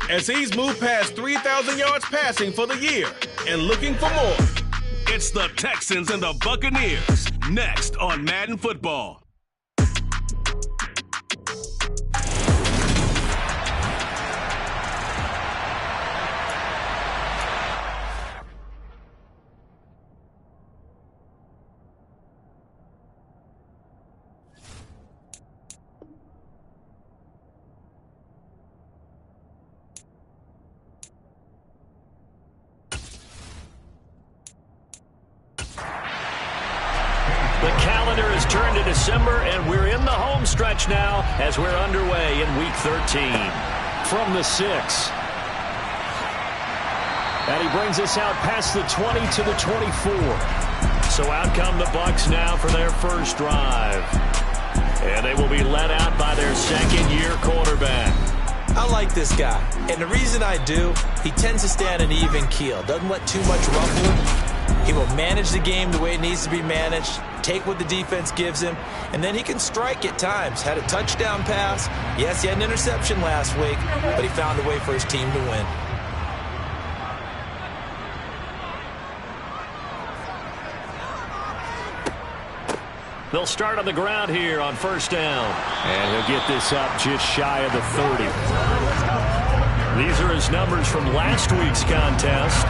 as he's moved past 3,000 yards passing for the year and looking for more. It's the Texans and the Buccaneers, next on Madden Football. Turned to December, and we're in the home stretch now as we're underway in Week 13. From the 6. And he brings us out past the 20 to the 24. So out come the Bucs now for their first drive. And they will be led out by their second-year quarterback. I like this guy, and the reason I do, he tends to stay on an even keel. Doesn't let too much ruffle him. He will manage the game the way it needs to be managed, take what the defense gives him, and then he can strike at times. Had a touchdown pass. Yes, he had an interception last week, but he found a way for his team to win. They'll start on the ground here on first down. And he'll get this up just shy of the 30. These are his numbers from last week's contest.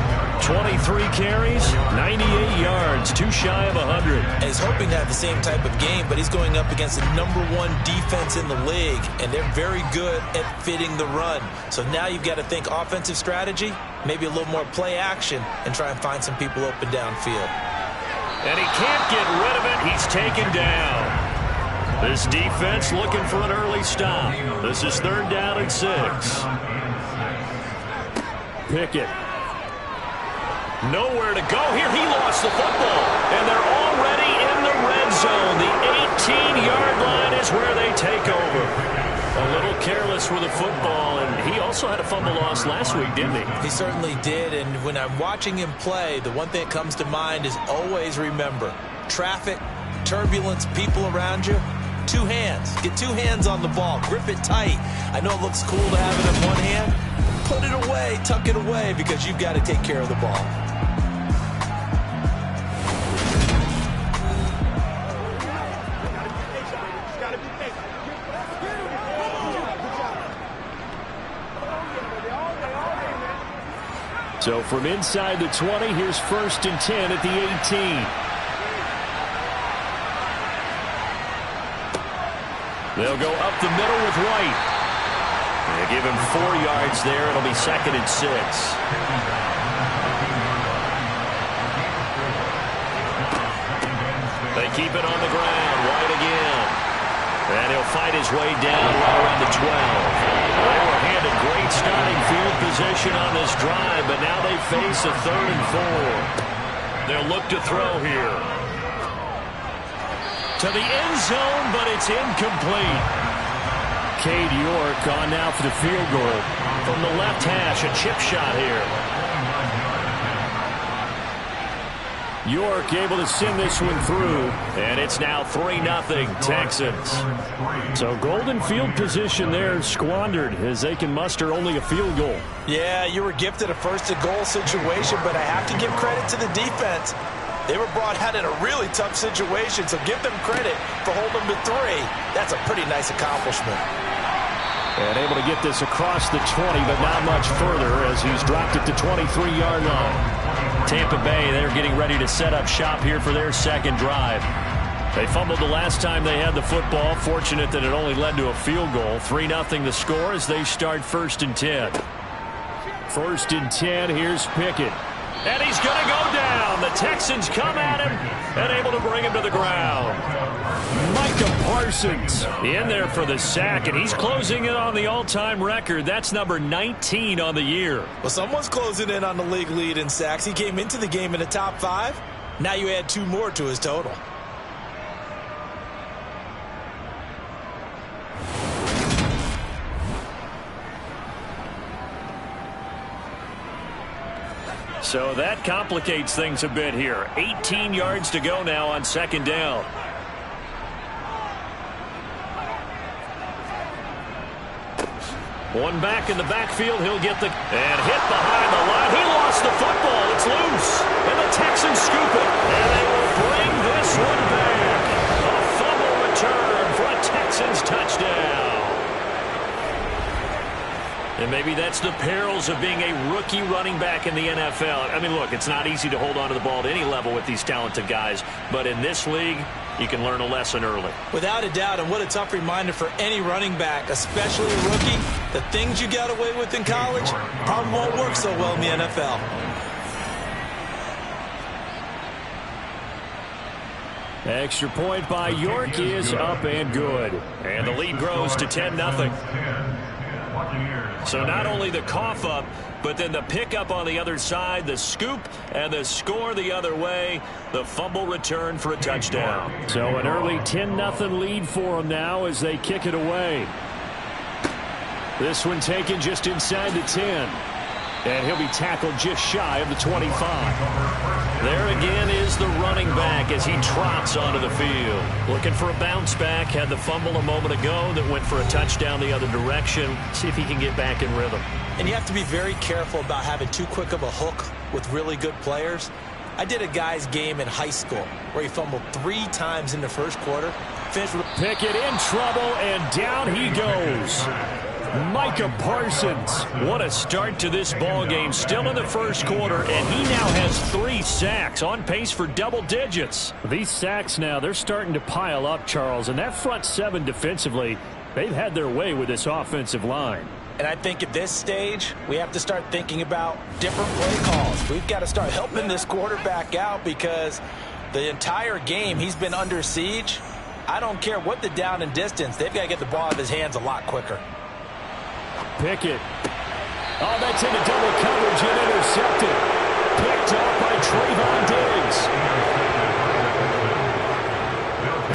23 carries, 98 yards, too shy of 100. And he's hoping to have the same type of game, but he's going up against the #1 defense in the league, and they're very good at fitting the run. So now you've got to think offensive strategy, maybe a little more play action, and try and find some people open downfield. And he can't get rid of it. He's taken down. This defense looking for an early stop. This is 3rd down and 6. Pickett. Nowhere to go here. He lost the football. And they're already in the red zone. The 18-yard line is where they take over. A little careless with the football, and he also had a fumble loss last week, didn't he? He certainly did, and when I'm watching him play, the one thing that comes to mind is always remember, traffic, turbulence, people around you, 2 hands. Get 2 hands on the ball. Grip it tight. I know it looks cool to have it in one hand. Put it away, tuck it away, because you've got to take care of the ball. So from inside the 20, here's 1st and 10 at the 18. They'll go up the middle with White. They give him 4 yards there. It'll be 2nd and 6. They keep it on the ground. White again. And he'll fight his way down right around the 12. They were handed great starting field position on this drive, but now they face a 3rd and 4. They'll look to throw here. To the end zone, but it's incomplete. Cade York on now for the field goal. From the left hash, a chip shot here. York able to send this one through, and it's now 3-0 Texans. So golden field position there squandered as they can muster only a field goal. Yeah, you were gifted a 1st-and-goal situation, but I have to give credit to the defense. They were brought out in a really tough situation, so give them credit for holding them to 3. That's a pretty nice accomplishment. And able to get this across the 20, but not much further as he's dropped it to 23-yard line. Tampa Bay, they're getting ready to set up shop here for their 2nd drive. They fumbled the last time they had the football. Fortunate that it only led to a field goal. 3-0 the score as they start 1st and 10. 1st and 10, here's Pickett. And he's going to go down. The Texans come at him and able to bring him to the ground. Micah Parsons in there for the sack, and he's closing in on the all-time record. That's number 19 on the year. Well, someone's closing in on the league lead in sacks. He came into the game in the top 5. Now you add 2 more to his total. So that complicates things a bit here. 18 yards to go now on 2nd down. One back in the backfield. He'll get the... And hit behind the line. He lost the football. It's loose. And the Texans scoop it. And they will bring this one back. A fumble return for a Texans touchdown. And maybe that's the perils of being a rookie running back in the NFL. I mean, look, it's not easy to hold on to the ball at any level with these talented guys. But in this league, you can learn a lesson early. Without a doubt, and what a tough reminder for any running back, especially a rookie. The things you got away with in college probably won't work so well in the NFL. Extra point by York is up and good. And the lead grows to 10-0. So not only the cough up, but then the pickup on the other side, the scoop, and the score the other way. The fumble return for a touchdown. So an early 10-0 lead for them now as they kick it away. This one taken just inside the 10. And he'll be tackled just shy of the 25. There again is the running back as he trots onto the field. Looking for a bounce back. Had the fumble a moment ago that went for a touchdown the other direction. See if he can get back in rhythm. And you have to be very careful about having too quick of a hook with really good players. I did a guy's game in high school where he fumbled 3 times in the first quarter. Pickett in trouble, and down he goes. Micah Parsons. What a start to this ball game. Still in the first quarter, and he now has 3 sacks, on pace for double digits. These sacks now, they're starting to pile up, Charles, and that front 7 defensively, they've had their way with this offensive line. And I think at this stage, we have to start thinking about different play calls. We've got to start helping this quarterback out because the entire game he's been under siege. I don't care what the down and distance. They've got to get the ball out of his hands a lot quicker. Pickett. Oh, that's into double coverage and intercepted. Picked up by Trayvon Diggs.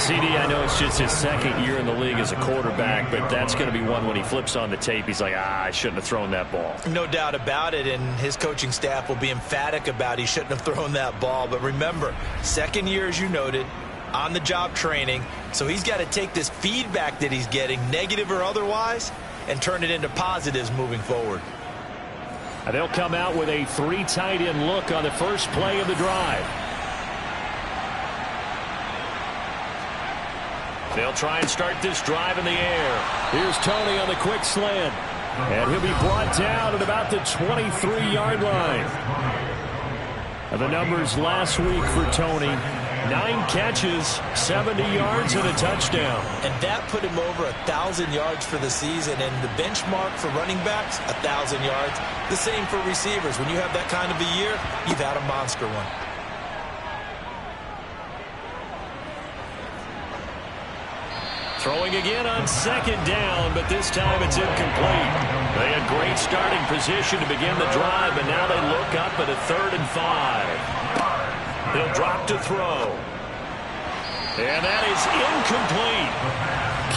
CD, I know it's just his second year in the league as a quarterback, but that's going to be one when he flips on the tape. He's like, I shouldn't have thrown that ball. No doubt about it, and his coaching staff will be emphatic about he shouldn't have thrown that ball. But remember, second year, as you noted, on-the-job training, so he's got to take this feedback that he's getting, negative or otherwise, and turn it into positives moving forward. And they'll come out with a 3 tight end look on the first play of the drive. They'll try and start this drive in the air. Here's Tony on the quick slant. And he'll be brought down at about the 23-yard line. And the numbers last week for Tony: 9 catches, 70 yards, and a touchdown. And that put him over 1,000 yards for the season. And the benchmark for running backs, 1,000 yards. The same for receivers. When you have that kind of a year, you've had a monster one. Throwing again on second down, but this time it's incomplete. They had great starting position to begin the drive, but now they look up at a 3rd and 5. He'll drop to throw. And that is incomplete.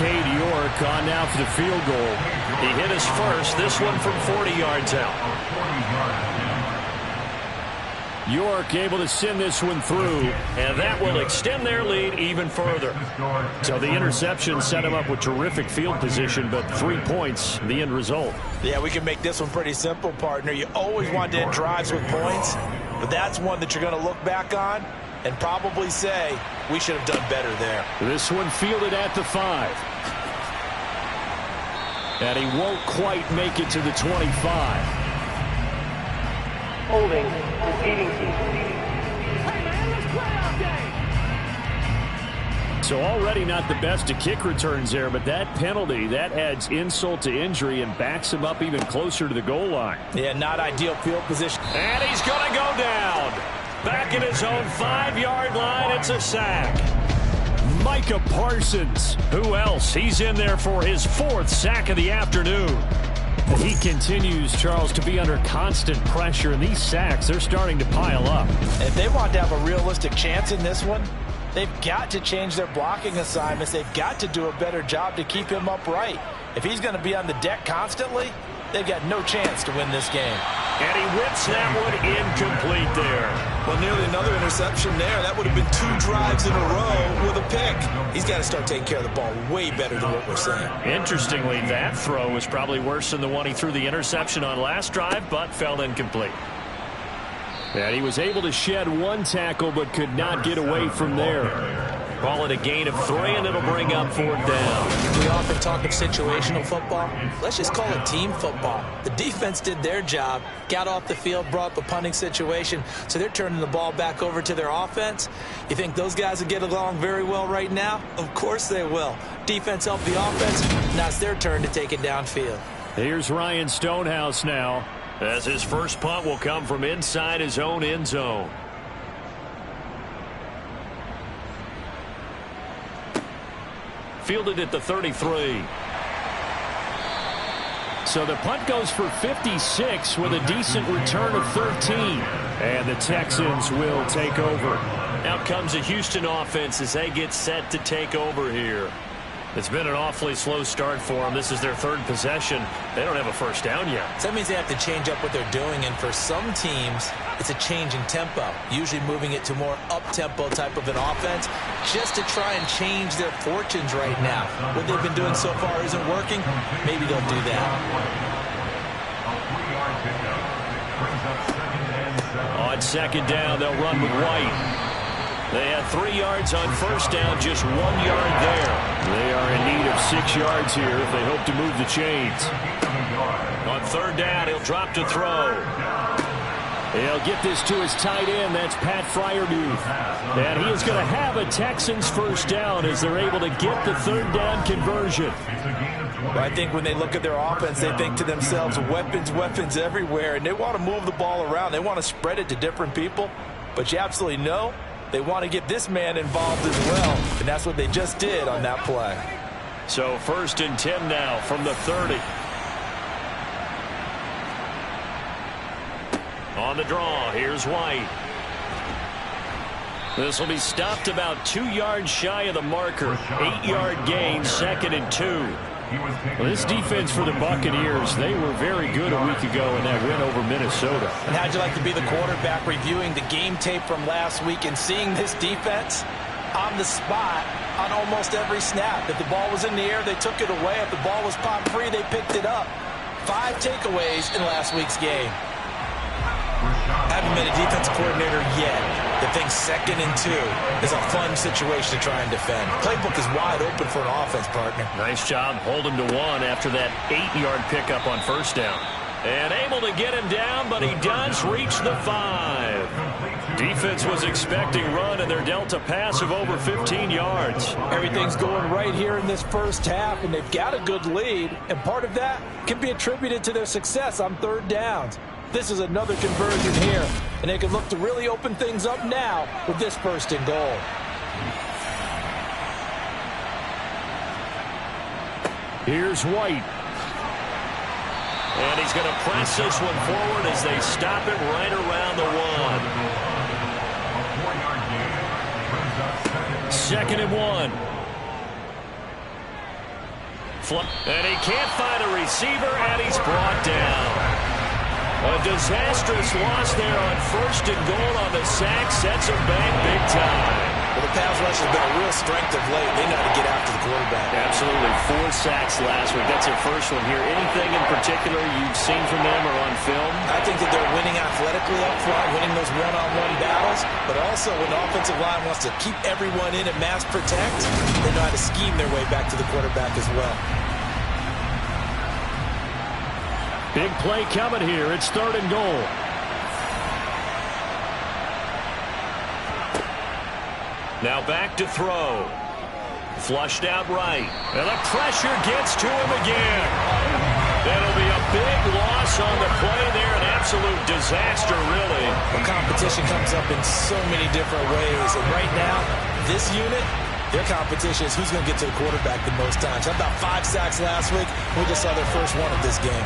Cade York on now for the field goal. He hit his first, this one from 40 yards out. York able to send this one through, and that will extend their lead even further. So the interception set him up with terrific field position, but 3 points, the end result. Yeah, we can make this one pretty simple, partner. You always want to end drives with points, but that's one that you're going to look back on and probably say, we should have done better there. This one fielded at the 5. And he won't quite make it to the 25. Holding. So already not the best of kick returns there, but that penalty, that adds insult to injury and backs him up even closer to the goal line. Yeah, not ideal field position. And he's going to go down. Back at his own 5-yard line, it's a sack. Micah Parsons. Who else? He's in there for his 4th sack of the afternoon. He continues, Charles, to be under constant pressure, and these sacks, they're starting to pile up. If they want to have a realistic chance in this one, they've got to change their blocking assignments. They've got to do a better job to keep him upright. If he's going to be on the deck constantly, they've got no chance to win this game. And he whips that one incomplete there. Well, nearly another interception there. That would have been 2 drives in a row with a pick. He's got to start taking care of the ball way better than what we're saying. Interestingly, that throw was probably worse than the one he threw the interception on last drive, but fell incomplete. And he was able to shed 1 tackle, but could not get away from there. Call it a gain of 3, and it'll bring up 4th down. We often talk of situational football. Let's just call it team football. The defense did their job, got off the field, brought up a punting situation, so they're turning the ball back over to their offense. You think those guys will get along very well right now? Of course they will. Defense helped the offense. Now it's their turn to take it downfield. Here's Ryan Stonehouse now, as his first punt will come from inside his own end zone. Fielded at the 33. So the punt goes for 56 with a decent return of 13. And the Texans will take over. Out comes the Houston offense as they get set to take over here. It's been an awfully slow start for them. This is their 3rd possession. They don't have a first down yet. So that means they have to change up what they're doing, and for some teams, it's a change in tempo, usually moving it to more up-tempo type of an offense, just to try and change their fortunes right now. What they've been doing so far isn't working. Maybe they'll do that. On 2nd down, they'll run with White. They had 3 yards on first down, just 1 yard there. They are in need of 6 yards here if they hope to move the chains. On 3rd down, he'll drop to throw. He'll get this to his tight end. That's Pat Freiermuth. And he is going to have a Texans first down as they're able to get the 3rd down conversion. Well, I think when they look at their offense, they think to themselves, weapons, weapons everywhere. And they want to move the ball around. They want to spread it to different people. But you absolutely know they want to get this man involved as well, and that's what they just did on that play. So 1st and 10 now from the 30. On the draw, here's White. This will be stopped about 2 yards shy of the marker. 8-yard gain, 2nd and 2. Well, this defense for the Buccaneers, they were very good a week ago in that win over Minnesota. And how'd you like to be the quarterback reviewing the game tape from last week and seeing this defense on the spot on almost every snap? If the ball was in the air, they took it away. If the ball was popped free, they picked it up. 5 takeaways in last week's game. I haven't been a defensive coordinator yet that thinks 2nd and 2 is a fun situation to try and defend. Playbook is wide open for an offense, partner. Nice job holding to 1 after that 8-yard pickup on first down. And able to get him down, but he does reach the 5. Defense was expecting run, and they're dealt a pass of over 15 yards. Everything's going right here in this first half, and they've got a good lead. And part of that can be attributed to their success on 3rd downs. This is another conversion here, and they can look to really open things up now with this 1st and goal. Here's White. And he's going to press this one forward as they stop it right around the 1. 2nd and 1. And he can't find a receiver, and he's brought down. A disastrous loss there on 1st and goal on the sack. Sets him back big time. Well, the pass rush has been a real strength of late. They know how to get after the quarterback. Absolutely. 4 sacks last week. That's their first one here. Anything in particular you've seen from them or on film? I think that they're winning athletically up front, winning those one-on-one battles, but also when the offensive line wants to keep everyone in and mass protect, they know how to scheme their way back to the quarterback as well. Big play coming here. It's 3rd and goal. Now back to throw. Flushed out right. And the pressure gets to him again. That'll be a big loss on the play there. An absolute disaster, really. Well, competition comes up in so many different ways. And right now, this unit, their competition is who's going to get to the quarterback the most times. About 5 sacks last week. We just saw their first one of this game.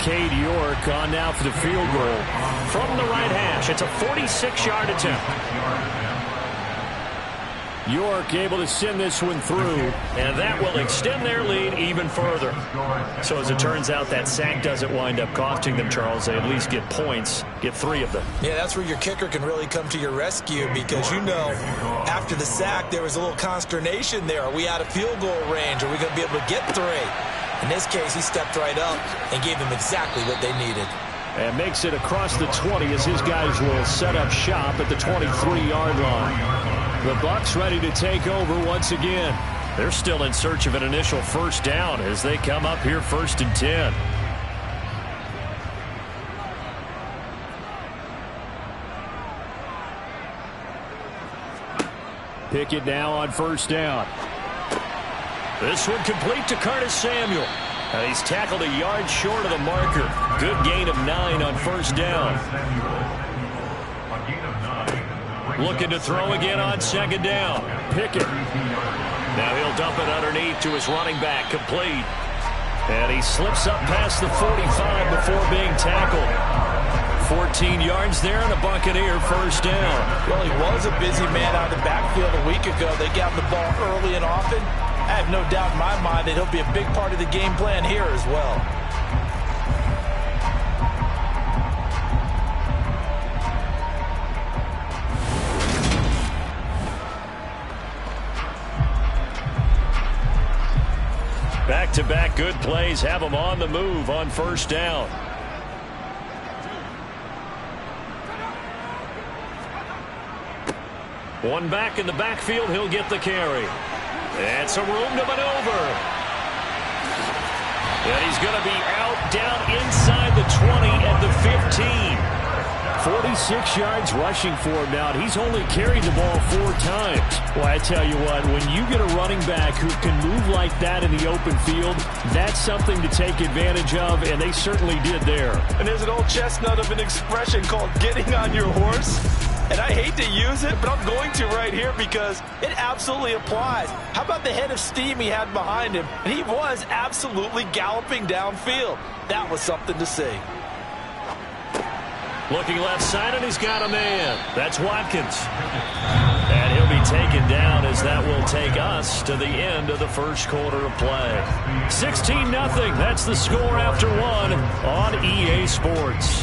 Cade York on now for the field goal from the right hash. It's a 46-yard attempt. York able to send this one through, and that will extend their lead even further. So as it turns out, that sack doesn't wind up costing them, Charles. They at least get points, get 3 of them. Yeah, that's where your kicker can really come to your rescue because, you know, after the sack, there was a little consternation there. Are we out of field goal range? Are we going to be able to get 3? In this case, he stepped right up and gave them exactly what they needed. And makes it across the 20 as his guys will set up shop at the 23-yard line. The Bucs ready to take over once again. They're still in search of an initial first down as they come up here 1st and 10. Pickett now on 1st down. This one complete to Curtis Samuel. And he's tackled a yard short of the marker. Good gain of 9 on 1st down. Looking to throw again on 2nd down. Pickett. Now he'll dump it underneath to his running back. Complete. And he slips up past the 45 before being tackled. 14 yards there and a Buccaneer 1st down. Well, he was a busy man out of the backfield a week ago. They got the ball early and often. I have no doubt in my mind that he'll be a big part of the game plan here as well. Back-to-back good plays have him on the move on 1st down. One back in the backfield, he'll get the carry. And some room to maneuver. And he's going to be out down inside the 20 at the 15. 46 yards rushing for him now. He's only carried the ball 4 times. Well, I tell you what, when you get a running back who can move like that in the open field, that's something to take advantage of, and they certainly did there. And there's an old chestnut of an expression called getting on your horse. And I hate to use it, but I'm going to right here because it absolutely applies. How about the head of steam he had behind him? And he was absolutely galloping downfield. That was something to see. Looking left side, and he's got a man. That's Watkins. And he'll be taken down as that will take us to the end of the 1st quarter of play. 16-0. That's the score after 1 on EA Sports.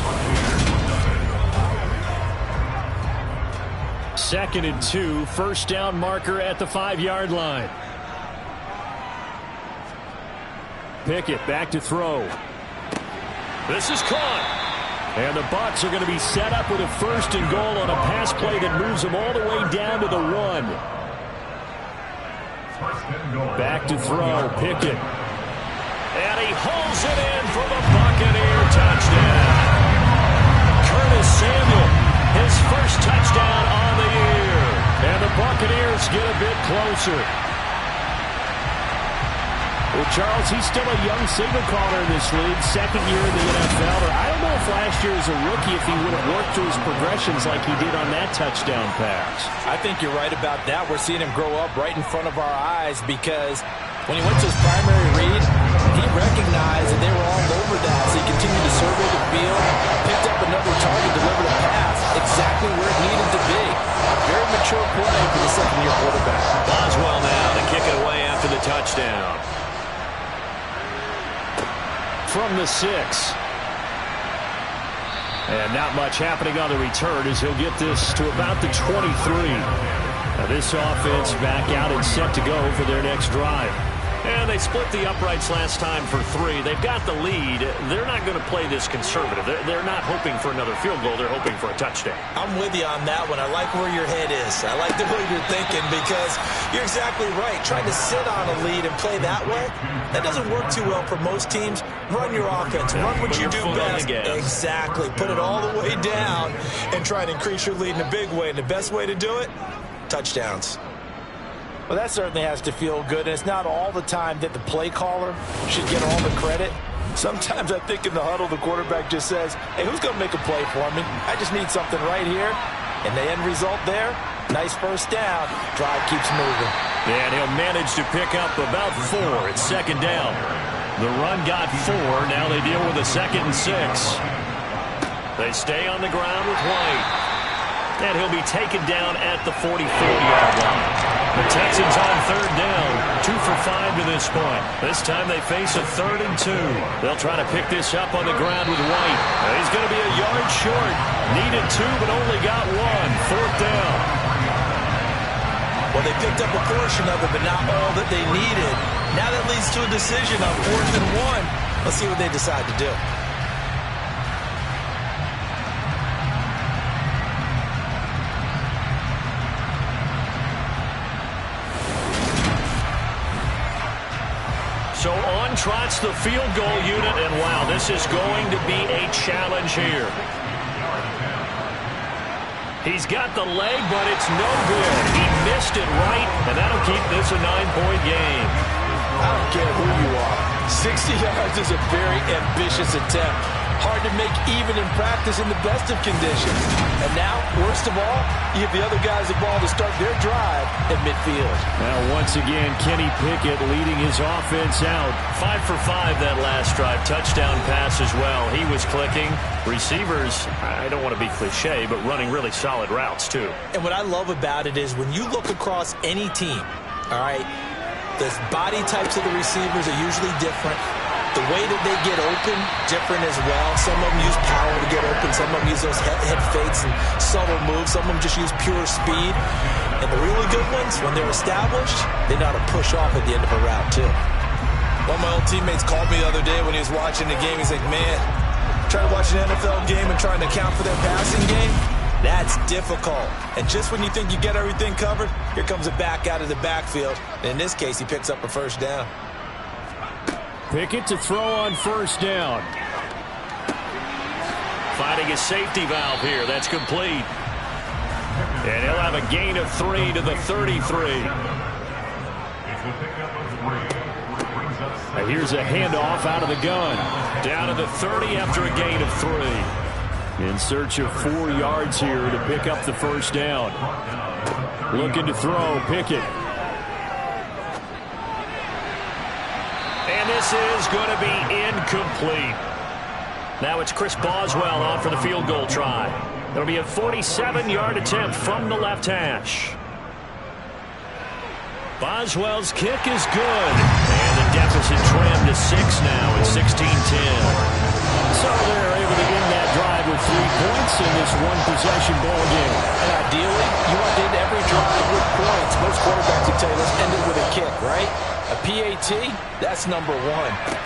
2nd and 2, 1st down marker at the 5-yard line. Pickett back to throw. This is caught. And the Bucs are going to be set up with a 1st and goal on a pass play that moves them all the way down to the 1. Back to throw, Pickett. And he holds it in for the Buccaneer touchdown. Curtis Samuel, his 1st touchdown on the year. And the Buccaneers get a bit closer. Well, Charles, he's still a young signal caller in this league, 2nd year in the NFL. I don't know if last year as a rookie, if he would have worked through his progressions like he did on that touchdown pass. I think you're right about that. We're seeing him grow up right in front of our eyes because when he went to his primary read, he recognized that they were all over that. So he continued to survey the field, picked up another target, delivered a pass exactly where it needed to be. Very mature play for the 2nd-year quarterback. Boswell now to kick it away after the touchdown. From the 6. And not much happening on the return as he'll get this to about the 23. Now this offense back out and set to go for their next drive. And they split the uprights last time for 3. They've got the lead. They're not going to play this conservative. They're not hoping for another field goal. They're hoping for a touchdown. I'm with you on that one. I like where your head is. I like the way you're thinking because you're exactly right. Trying to sit on a lead and play that way, that doesn't work too well for most teams. Run your offense. Run what you do best. Exactly. Put it all the way down and try and increase your lead in a big way. And the best way to do it, touchdowns. Well, that certainly has to feel good, and it's not all the time that the play caller should get all the credit. Sometimes I think in the huddle, the quarterback just says, hey, who's going to make a play for me? I just need something right here. And the end result there, nice 1st down. Drive keeps moving. And he'll manage to pick up about 4 at 2nd down. The run got 4. Now they deal with a 2nd and 6. They stay on the ground with White. And he'll be taken down at the 44-yard line. The Texans on third down, 2 for 5 to this point. This time they face a 3rd and 2. They'll try to pick this up on the ground with White. He's going to be a yard short. Needed 2, but only got 1. 4th down. Well, they picked up a portion of it, but not all that they needed. Now that leads to a decision on 4th and 1. Let's see what they decide to do. So on trots the field goal unit, and wow, this is going to be a challenge here. He's got the leg, but it's no good. He missed it right, and that'll keep this a 9-point game. I don't care who you are. 60 yards is a very ambitious attempt. Hard to make even in practice in the best of conditions. And now, worst of all, you give the other guys the ball to start their drive at midfield. Now, once again, Kenny Pickett leading his offense out. 5 for 5 that last drive. Touchdown pass as well. He was clicking. Receivers, I don't want to be cliche, but running really solid routes, too. And what I love about it is when you look across any team, all right, the body types of the receivers are usually different. The way that they get open, different as well. Some of them use power to get open. Some of them use those head fakes and subtle moves. Some of them just use pure speed. And the really good ones, when they're established, they know how to push off at the end of a route, too. One of my old teammates called me the other day when he was watching the game. He's like, man, trying to watch an NFL game and trying to account for their passing game? That's difficult. And just when you think you get everything covered, here comes a back out of the backfield. And in this case, he picks up a 1st down. Pickett to throw on 1st down. Finding a safety valve here. That's complete. And he'll have a gain of 3 to the 33. And here's a handoff out of the gun. Down to the 30 after a gain of 3. In search of 4 yards here to pick up the 1st down. Looking to throw, Pickett. And this is going to be incomplete. Now it's Chris Boswell on for the field goal try. It'll be a 47-yard attempt from the left hash. Boswell's kick is good. And the deficit trimmed to 6 now at 16-10. So they're able to end that drive with 3 points in this one-possession ball game. And ideally, you want to end every drive with points. Most quarterbacks will tell you, let's end it with a kick, right? A PAT, that's number 1.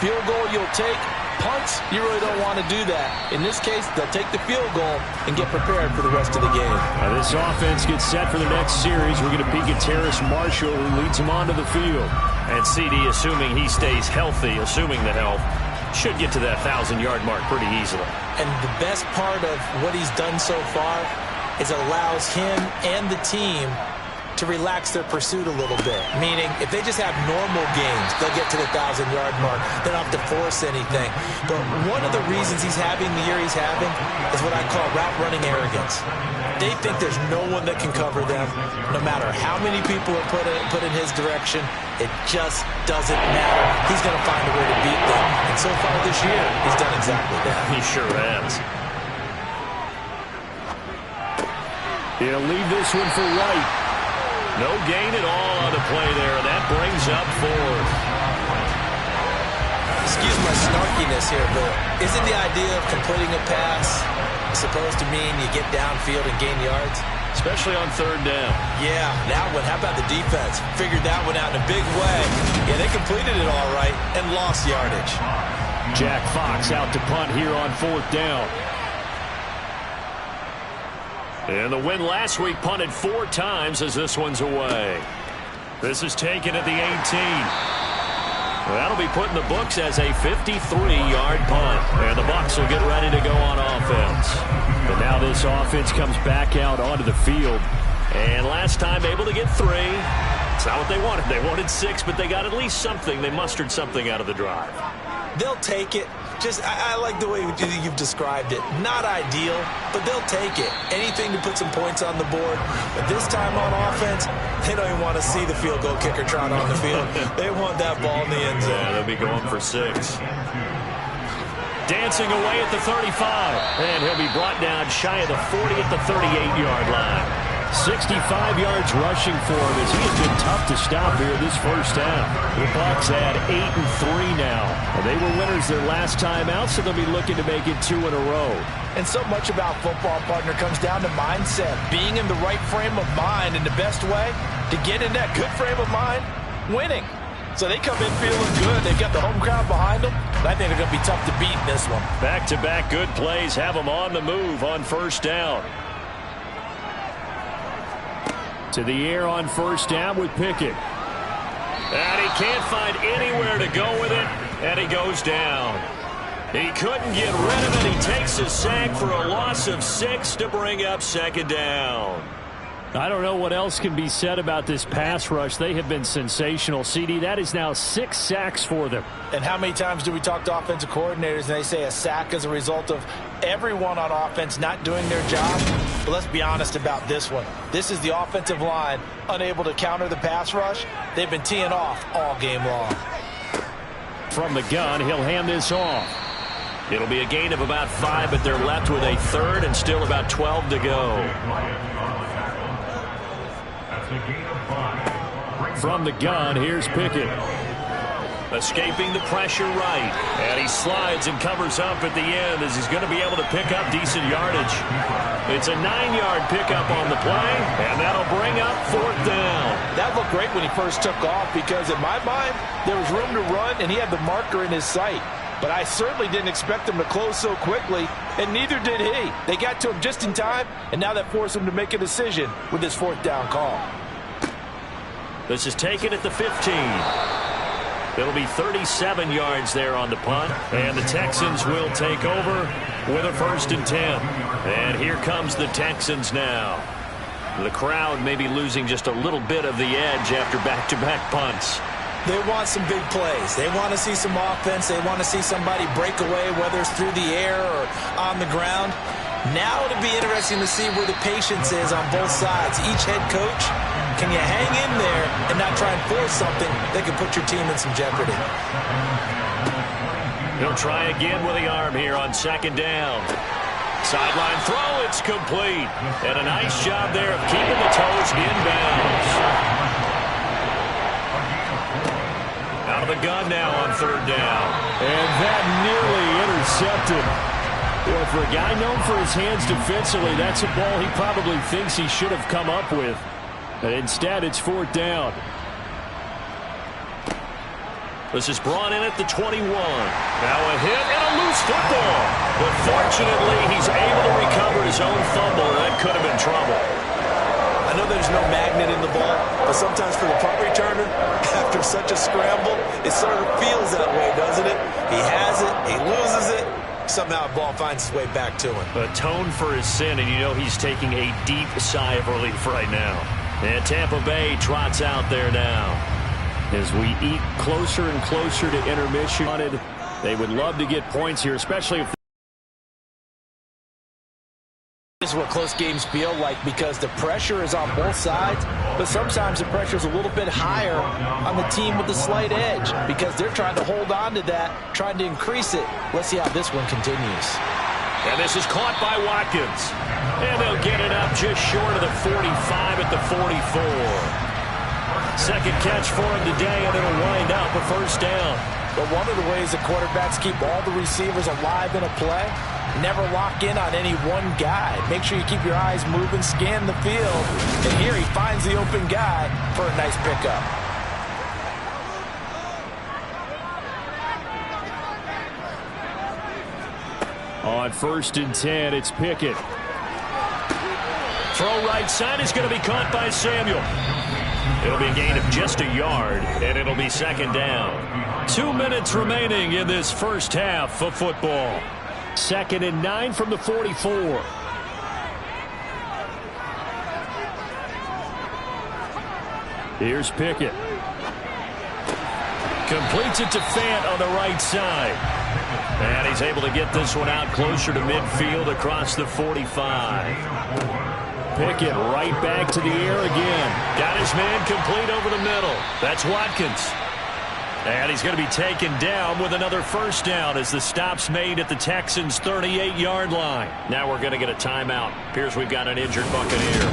Field goal you'll take. Punts, you really don't want to do that. In this case, they'll take the field goal and get prepared for the rest of the game. Now this offense gets set for the next series. We're going to peek at Terrace Marshall, who leads him onto the field. And CD, assuming he stays healthy, assuming the health, should get to that 1,000-yard mark pretty easily. And the best part of what he's done so far is it allows him and the team to relax their pursuit a little bit. Meaning, if they just have normal games, they'll get to the 1,000-yard mark. They don't have to force anything. But one of the reasons he's having the year he's having is what I call route running arrogance. They think there's no one that can cover them. No matter how many people are put in his direction, it just doesn't matter. He's going to find a way to beat them. And so far this year, he's done exactly that. He sure has. He'll leave this one for White. No gain at all on the play there. That brings up 4th. Excuse my snarkiness here, but isn't the idea of completing a pass supposed to mean you get downfield and gain yards? Especially on 3rd down. Yeah, that one. How about the defense? Figured that one out in a big way. Yeah, they completed it all right and lost yardage. Jack Fox out to punt here on 4th down. And the win last week punted 4 times as this one's away. This is taken at the 18. Well, that'll be put in the books as a 53-yard punt. And the Bucs will get ready to go on offense. But now this offense comes back out onto the field. And last time able to get 3. It's not what they wanted. They wanted 6, but they got at least something. They mustered something out of the drive. They'll take it. I like the way you've described it. Not ideal, but they'll take it. Anything to put some points on the board. But this time on offense, they don't even want to see the field goal kicker trot on the field. They want that ball in the end zone. Yeah, they'll be going for 6. Dancing away at the 35. And he'll be brought down shy of the 40 at the 38-yard line. 65 yards rushing for him as he has been tough to stop here this first half. The Bucs add 8-3 now. They were winners their last time out, so they'll be looking to make it 2 in a row. And so much about football, partner, comes down to mindset. Being in the right frame of mind, and the best way to get in that good frame of mind, winning. So they come in feeling good. They've got the home crowd behind them. I think they're going to be tough to beat in this one. Back-to-back good plays have them on the move on first down. To the air on first down with Pickett. And he can't find anywhere to go with it, and he goes down. He couldn't get rid of it. He takes a sack for a loss of 6 to bring up second down. I don't know what else can be said about this pass rush. They have been sensational. CD, that is now 6 sacks for them. And how many times do we talk to offensive coordinators and they say a sack is a result of everyone on offense not doing their job? But let's be honest about this one. This is the offensive line unable to counter the pass rush. They've been teeing off all game long. From the gun, he'll hand this off. It'll be a gain of about 5, but they're left with a third and still about 12 to go. From the gun, here's Pickett. Escaping the pressure right. And he slides and covers up at the end as he's going to be able to pick up decent yardage. It's a 9-yard pickup on the play, and that'll bring up 4th down. That looked great when he first took off because in my mind, there was room to run, and he had the marker in his sight. But I certainly didn't expect him to close so quickly, and neither did he. They got to him just in time, and now that forced him to make a decision with his 4th down call. This is taken at the 15. It'll be 37 yards there on the punt, and the Texans will take over with a 1st and 10. And here comes the Texans now. The crowd may be losing just a little bit of the edge after back-to-back punts. They want some big plays. They want to see some offense. They want to see somebody break away, whether it's through the air or on the ground. Now it'll be interesting to see where the patience is on both sides. Each head coach, can you hang in there and not try and force something that could put your team in some jeopardy? He'll try again with the arm here on 2nd down. Sideline throw, it's complete. And a nice job there of keeping the toes inbounds. Out of the gun now on 3rd down. And that nearly intercepted. Well, for a guy known for his hands defensively, that's a ball he probably thinks he should have come up with. And instead, it's 4th down. This is brought in at the 21. Now a hit and a loose football. But fortunately, he's able to recover his own fumble, and that could have been trouble. I know there's no magnet in the ball, but sometimes for the punt returner, after such a scramble, it sort of feels that way, doesn't it? He has it, he loses it, somehow the ball finds its way back to him. Atone for his sin, and you know he's taking a deep sigh of relief right now. And Tampa Bay trots out there now. As we eat closer and closer to intermission, they would love to get points here, especially if this is what close games feel like because the pressure is on both sides, but sometimes the pressure is a little bit higher on the team with the slight edge because they're trying to hold on to that, trying to increase it. Let's see how this one continues. And this is caught by Watkins. And they'll get it up just short of the 45 at the 44. Second catch for him today, and it'll wind up a 1st down. But one of the ways the quarterbacks keep all the receivers alive in a play, never lock in on any one guy. Make sure you keep your eyes moving, scan the field. And here he finds the open guy for a nice pickup. On 1st and 10, it's Pickett. Throw right side is going to be caught by Samuel. It'll be a gain of just a yard, and it'll be 2nd down. 2 minutes remaining in this first half of football. 2nd and 9 from the 44. Here's Pickett. Completes it to Fant on the right side. And he's able to get this one out closer to midfield across the 45. Pickett right back to the air again. Got his man complete over the middle. That's Watkins. And he's going to be taken down with another 1st down as the stop's made at the Texans' 38-yard line. Now we're going to get a timeout. Appears we've got an injured Buccaneer.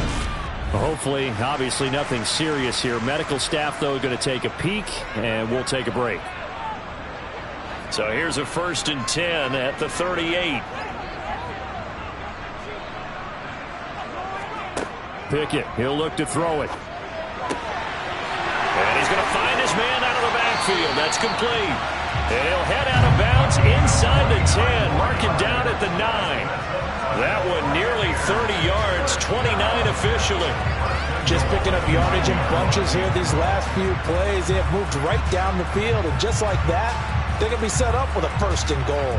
Hopefully, obviously nothing serious here. Medical staff, though, going to take a peek, and we'll take a break. So here's a 1st and 10 at the 38. Pickett, he'll look to throw it. And he's going to find his man out of the backfield. That's complete. And he'll head out of bounds inside the 10. Mark him down at the 9. That one nearly 30 yards, 29 officially. Just picking up yardage in bunches here these last few plays. They have moved right down the field, and just like that, they're going to be set up with a 1st and goal.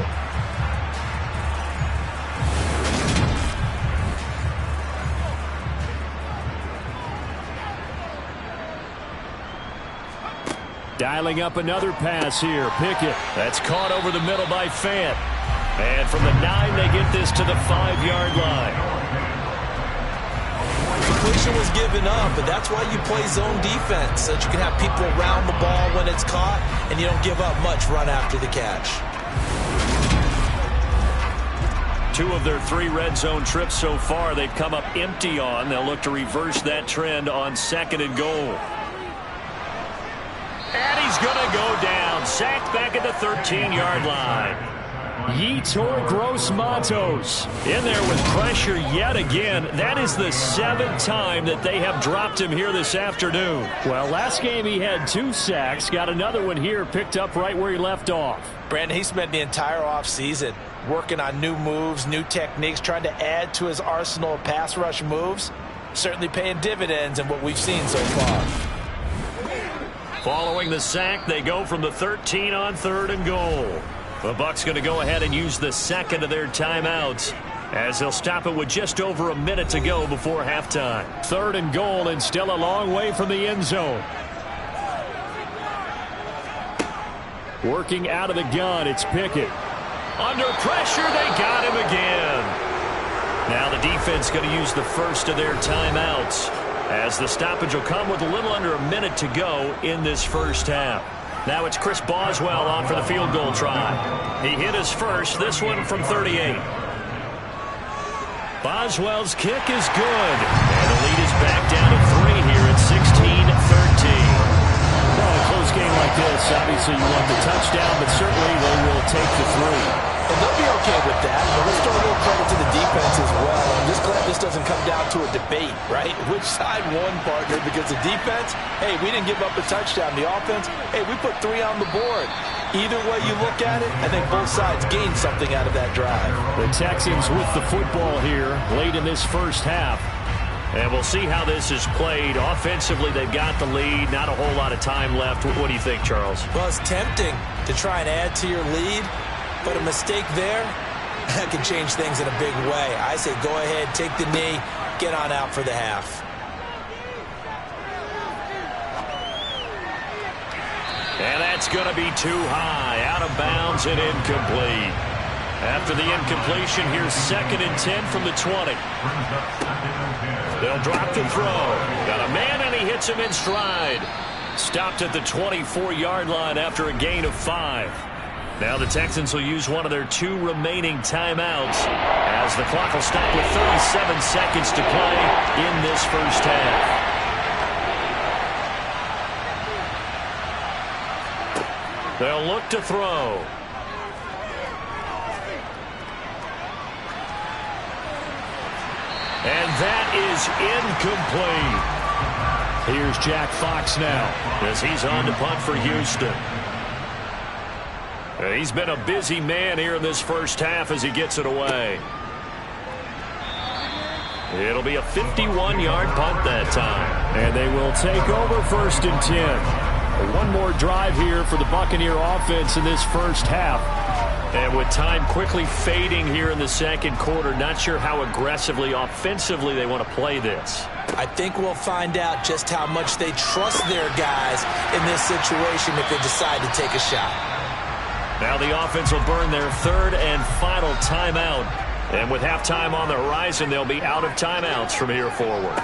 Dialing up another pass here. Pickett. That's caught over the middle by Fant. And from the 9, they get this to the 5-yard line. Completion was given up, but that's why you play zone defense, so that you can have people around the ball when it's caught, and you don't give up much run after the catch. 2 of their 3 red zone trips so far, they've come up empty on. They'll look to reverse that trend on 2nd and goal. And he's going to go down. Sacked back at the 13-yard line. Yetur Gross-Matos in there with pressure yet again. That is the 7th time that they have dropped him here this afternoon. Well, last game he had 2 sacks. Got another one here picked up right where he left off. Brandon, he spent the entire offseason working on new moves, new techniques, trying to add to his arsenal of pass rush moves. Certainly paying dividends in what we've seen so far. Following the sack, they go from the 13 on 3rd and goal. The Bucs going to go ahead and use the 2nd of their timeouts as they'll stop it with just over a minute to go before halftime. 3rd and goal and still a long way from the end zone. Working out of the gun, it's Pickett. Under pressure, they got him again. Now the defense going to use the 1st of their timeouts as the stoppage will come with a little under a minute to go in this first half. Now it's Chris Boswell on for the field goal try. He hit his first, this one from 38. Boswell's kick is good. And the lead is back down to 3 here at 16-13. Well, in a close game like this, obviously you want the touchdown, but certainly they will take the 3. And they'll be okay with that, but let's throw a little credit to the defense as well. I'm just glad this doesn't come down to a debate, right? Which side won, partner? Because the defense, hey, we didn't give up a touchdown. The offense, hey, we put 3 on the board. Either way you look at it, I think both sides gained something out of that drive. The Texans with the football here late in this first half. And we'll see how this is played. Offensively, they've got the lead. Not a whole lot of time left. What do you think, Charles? Well, it's tempting to try and add to your lead. But a mistake there, that can change things in a big way. I say go ahead, take the knee, get on out for the half. And that's going to be too high, out of bounds and incomplete. After the incompletion, here's 2nd and 10 from the 20. They'll drop the throw. Got a man and he hits him in stride. Stopped at the 24-yard line after a gain of 5. Now the Texans will use one of their 2 remaining timeouts as the clock will stop with 37 seconds to play in this first half. They'll look to throw. And that is incomplete. Here's Jack Fox now as he's on to punt for Houston. He's been a busy man here in this first half as he gets it away. It'll be a 51-yard punt that time. And they will take over 1st and 10. One more drive here for the Buccaneer offense in this first half. And with time quickly fading here in the 2nd quarter, not sure how aggressively, offensively they want to play this. I think we'll find out just how much they trust their guys in this situation if they decide to take a shot. Now the offense will burn their 3rd and final timeout. And with halftime on the horizon, they'll be out of timeouts from here forward.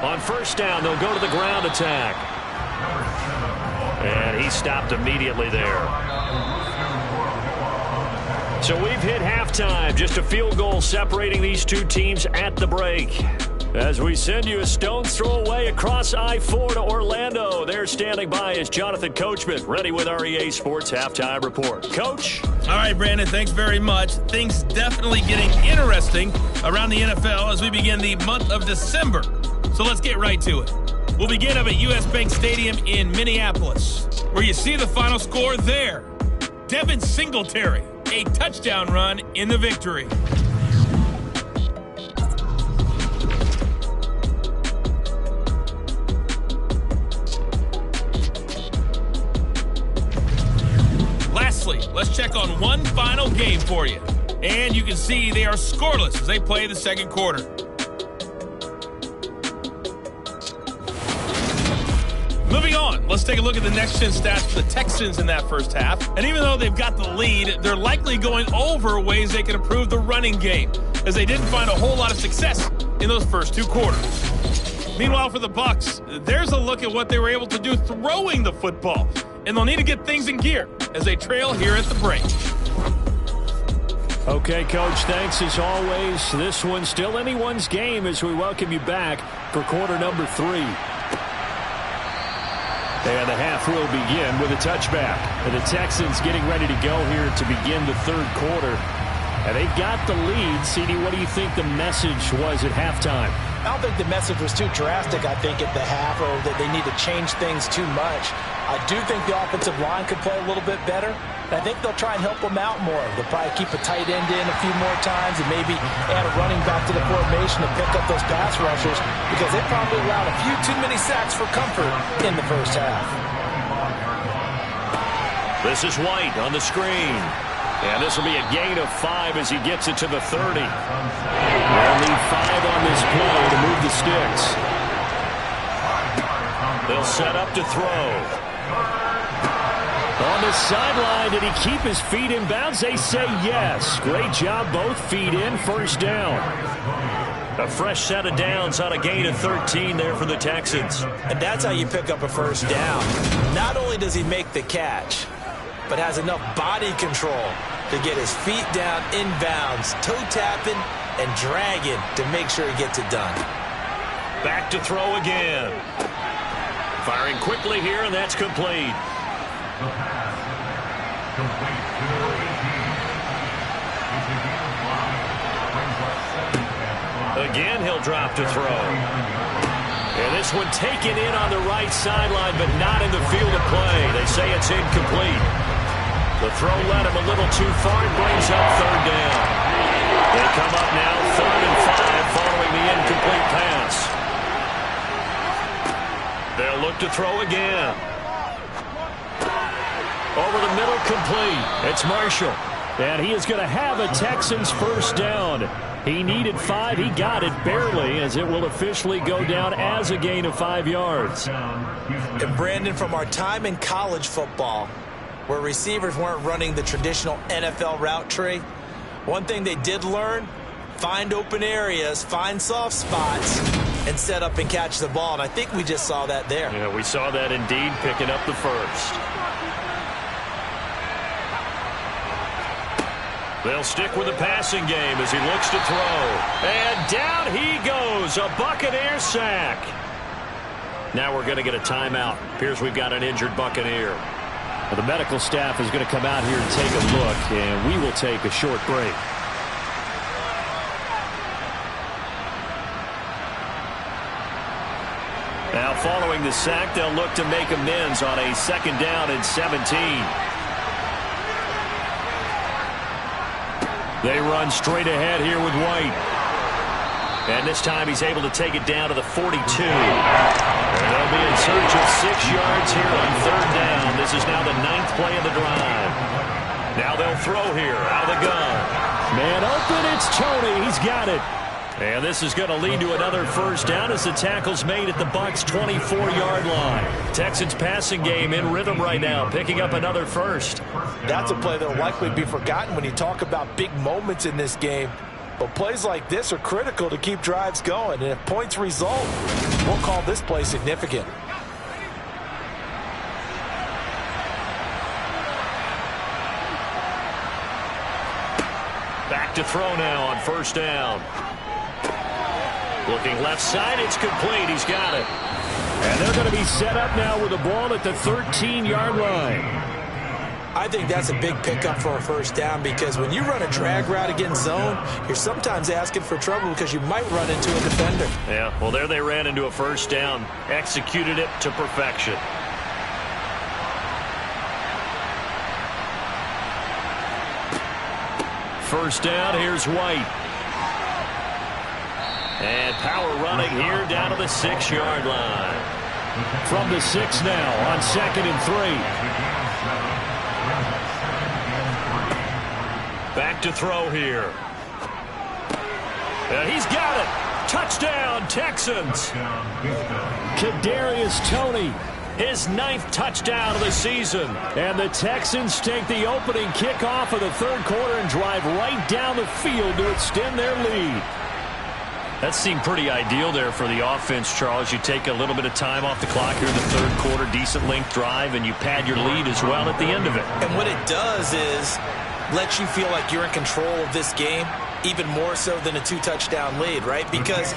On 1st down, they'll go to the ground attack. And he stopped immediately there. So we've hit halftime. Just a field goal separating these 2 teams at the break. As we send you a stone's throw away across I-4 to Orlando. There standing by is Jonathan Coachman, ready with our EA Sports Halftime Report. Coach? All right, Brandon, thanks very much. Things definitely getting interesting around the NFL as we begin the month of December. So let's get right to it. We'll begin up at US Bank Stadium in Minneapolis, where you see the final score there. Devin Singletary, a touchdown run in the victory. Lastly, let's check on one final game for you. And you can see they are scoreless as they play the second quarter. Moving on, let's take a look at the next-gen stats for the Texans in that first half. And even though they've got the lead, they're likely going over ways they can improve the running game, as they didn't find a whole lot of success in those first two quarters. Meanwhile, for the Bucs, there's a look at what they were able to do throwing the football. And they'll need to get things in gear as they trail here at the break. Okay, Coach, thanks as always. This one's still anyone's game as we welcome you back for quarter number 3. And the half will begin with a touchback. And the Texans getting ready to go here to begin the third quarter. And they got the lead. CD, what do you think the message was at halftime? I don't think the message was too drastic, I think, at the half, or that they need to change things too much. I do think the offensive line could play a little bit better. I think they'll try and help them out more. They'll probably keep a tight end in a few more times and maybe add a running back to the formation to pick up those pass rushers, because they probably allowed a few too many sacks for comfort in the first half. This is White on the screen. And this will be a gain of 5 as he gets it to the 30. They'll need 5 on this play to move the sticks. They'll set up to throw. On the sideline, did he keep his feet in bounds? They say yes. Great job, both feet in, first down. A fresh set of downs on a gain of 13 there for the Texans. And that's how you pick up a first down. Not only does he make the catch, but has enough body control to get his feet down inbounds, toe tapping and dragging to make sure he gets it done. Back to throw again. Firing quickly here, and that's complete. Again, he'll drop to throw. And this one taken in on the right sideline, but not in the field of play. They say it's incomplete. The throw led him a little too far and brings up third down. They come up now 3rd and 5 following the incomplete pass. They'll look to throw again. Over the middle, complete. It's Marshall. And he is going to have a Texans first down. He needed 5. He got it barely, as it will officially go down as a gain of 5 yards. And Brandon, from our time in college football, where receivers weren't running the traditional NFL route tree, one thing they did learn, find open areas, find soft spots, and set up and catch the ball. And I think we just saw that there. Yeah, we saw that indeed, picking up the first. They'll stick with the passing game as he looks to throw. And down he goes, a Buccaneer sack. Now we're going to get a timeout. Appears we've got an injured Buccaneer. Well, the medical staff is going to come out here and take a look, and we will take a short break. Now following the sack, they'll look to make amends on a 2nd down and 17. They run straight ahead here with White. And this time he's able to take it down to the 42. And they'll be in search of 6 yards here on 3rd down. This is now the 9th play of the drive. Now they'll throw here out of the gun. Man open, it's Tony. He's got it. And this is going to lead to another first down as the tackle's made at the Bucs' 24-yard line. Texans passing game in rhythm right now, picking up another first. That's a play that will likely be forgotten when you talk about big moments in this game. But plays like this are critical to keep drives going. And if points result, we'll call this play significant. Back to throw now on 1st down. Looking left side, it's complete. He's got it. And they're going to be set up now with the ball at the 13-yard line. I think that's a big pickup for a first down because when you run a drag route against zone, you're sometimes asking for trouble because you might run into a defender. Yeah, well, there they ran into a first down. Executed it to perfection. First down, here's White. And power running here down to the 6-yard line. From the 6 now on 2nd and 3. Back to throw here. And he's got it. Touchdown, Texans. Kadarius Toney. His 9th touchdown of the season. And the Texans take the opening kickoff of the third quarter and drive right down the field to extend their lead. That seemed pretty ideal there for the offense, Charles. You take a little bit of time off the clock here in the third quarter, decent length drive, and you pad your lead as well at the end of it. And what it does is let you feel like you're in control of this game, even more so than a 2-touchdown lead, right? Because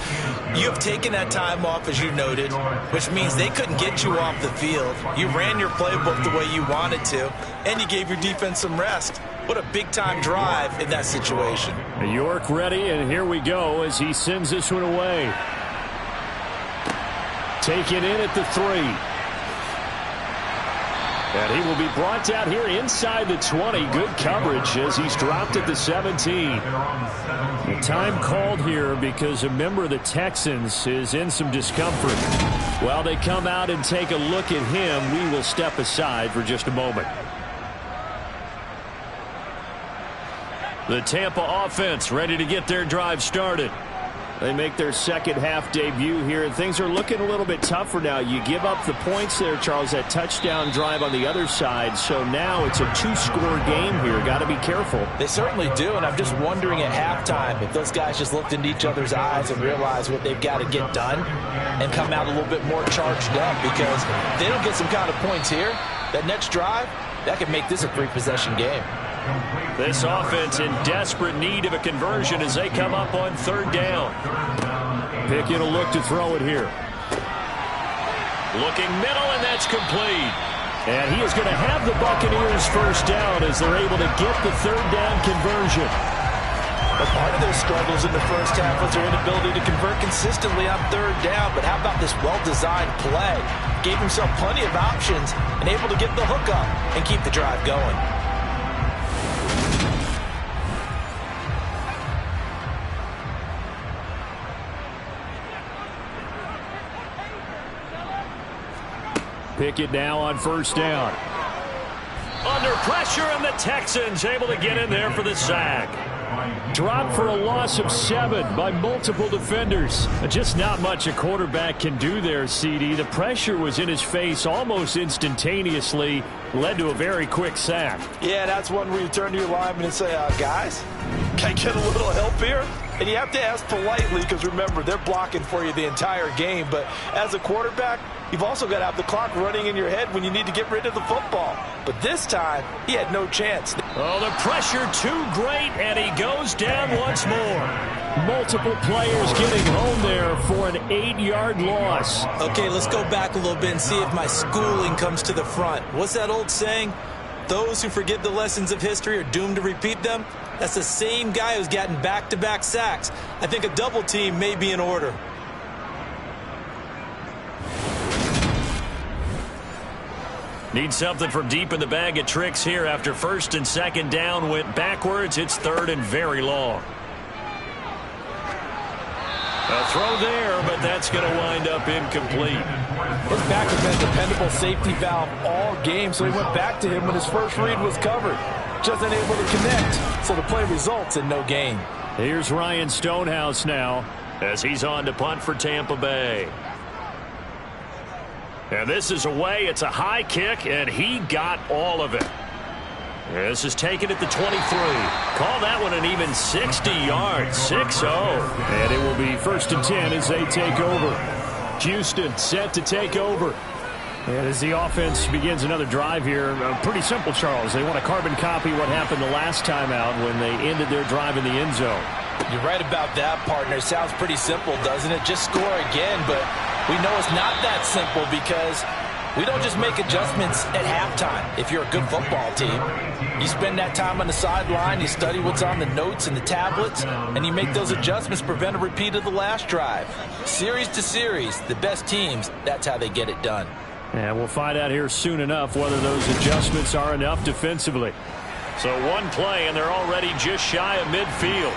you have taken that time off, as you noted, which means they couldn't get you off the field. You ran your playbook the way you wanted to, and you gave your defense some rest. What a big-time drive in that situation. York ready, and here we go as he sends this one away. Taken in at the 3. And he will be brought down here inside the 20. Good coverage as he's dropped at the 17. The time called here because a member of the Texans is in some discomfort. While they come out and take a look at him, we will step aside for just a moment. The Tampa offense ready to get their drive started. They make their second half debut here, and things are looking a little bit tougher now. You give up the points there, Charles, that touchdown drive on the other side. So now it's a 2-score game here. Got to be careful. They certainly do, and I'm just wondering at halftime if those guys just looked into each other's eyes and realized what they've got to get done and come out a little bit more charged up, because if they don't get some kind of points here, that next drive, that could make this a 3-possession game. This offense in desperate need of a conversion as they come up on third down. Pickett will look to throw it here. Looking middle, and that's complete. And he is going to have the Buccaneers first down as they're able to get the third down conversion. But part of their struggles in the first half was their inability to convert consistently on third down. But how about this well-designed play? Gave himself plenty of options and able to get the hook up and keep the drive going. Pickett now on first down. Under pressure, and the Texans able to get in there for the sack. Dropped for a loss of 7 by multiple defenders. Just not much a quarterback can do there, CD. The pressure was in his face almost instantaneously. Led to a very quick sack. Yeah, that's one where you turn to your lineman and say, guys, can I get a little help here? And you have to ask politely because, remember, they're blocking for you the entire game. But as a quarterback, you've also got to have the clock running in your head when you need to get rid of the football. But this time, he had no chance. Oh, the pressure too great, and he goes down once more. Multiple players getting home there for an 8-yard loss. Okay, let's go back a little bit and see if my schooling comes to the front. What's that old saying? Those who forget the lessons of history are doomed to repeat them. That's the same guy who's gotten back-to-back sacks. I think a double team may be in order. Need something from deep in the bag of tricks here after first and second down went backwards. It's third and very long. A throw there, but that's going to wind up incomplete. His back has been a dependable safety valve all game, so he went back to him when his first read was covered. Just unable to connect, so the play results in no gain. Here's Ryan Stonehouse now as he's on to punt for Tampa Bay. And this is away. It's a high kick, and he got all of it. This is taken at the 23. Call that one an even 60 yards. 6-0. And it will be first and 10 as they take over. Houston set to take over. And as the offense begins another drive here, pretty simple, Charles. They want to carbon copy what happened the last time out when they ended their drive in the end zone. You're right about that, partner. It sounds pretty simple, doesn't it? Just score again, but we know it's not that simple because we don't just make adjustments at halftime. If you're a good football team, you spend that time on the sideline, you study what's on the notes and the tablets, and you make those adjustments to prevent a repeat of the last drive. Series to series, the best teams, that's how they get it done. And we'll find out here soon enough whether those adjustments are enough defensively. So one play, and they're already just shy of midfield.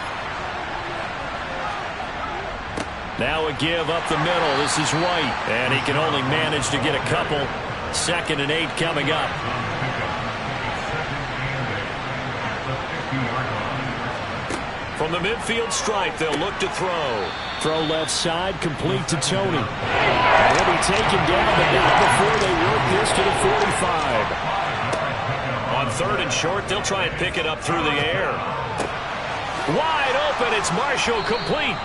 Now a give up the middle. This is White, and he can only manage to get a couple. 2nd and 8 coming up. From the midfield stripe, they'll look to throw. Throw left side, complete to Tony. And he'll be taken down, but not before they work this to the 45. On 3rd and short, they'll try and pick it up through the air. Wide open, it's Marshall, complete.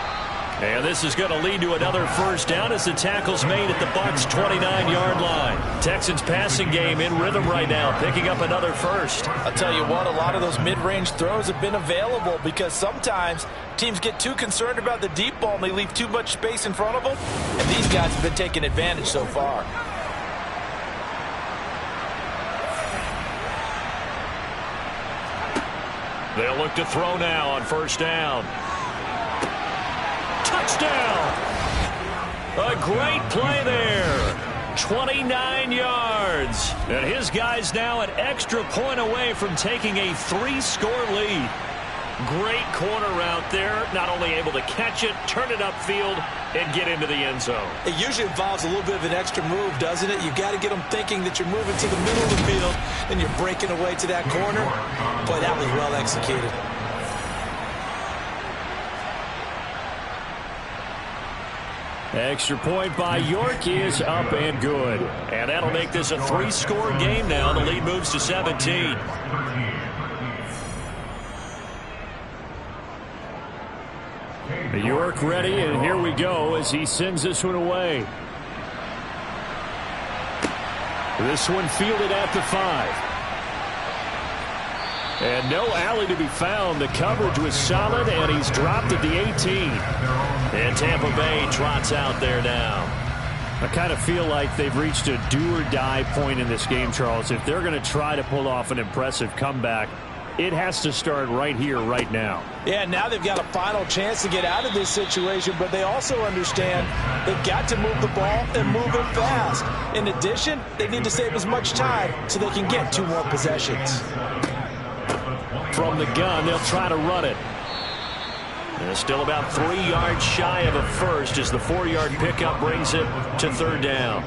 And this is going to lead to another first down as the tackle's made at the Bucs' 29-yard line. Texans passing game in rhythm right now, picking up another first. I'll tell you what, a lot of those mid-range throws have been available because sometimes teams get too concerned about the deep ball and they leave too much space in front of them. And these guys have been taking advantage so far. They'll look to throw now on first down. Touchdown! A great play there. 29 yards. And his guys now an extra point away from taking a 3-score lead. Great corner out there. Not only able to catch it, turn it upfield, and get into the end zone. It usually involves a little bit of an extra move, doesn't it? You've got to get them thinking that you're moving to the middle of the field and you're breaking away to that corner. Boy, that was well executed. Extra point by York is up and good. And that'll make this a 3-score game now. The lead moves to 17. York ready, and here we go as he sends this one away. This one fielded at the 5. And no alley to be found. The coverage was solid, and he's dropped at the 18. And Tampa Bay trots out there now. I kind of feel like they've reached a do-or-die point in this game, Charles. If they're going to try to pull off an impressive comeback, it has to start right here, right now. Yeah, now they've got a final chance to get out of this situation, but they also understand they've got to move the ball and move it fast. In addition, they need to save as much time so they can get 2 more possessions. From the gun, they'll try to run it. And still about 3 yards shy of a first as the 4-yard pickup brings it to 3rd down.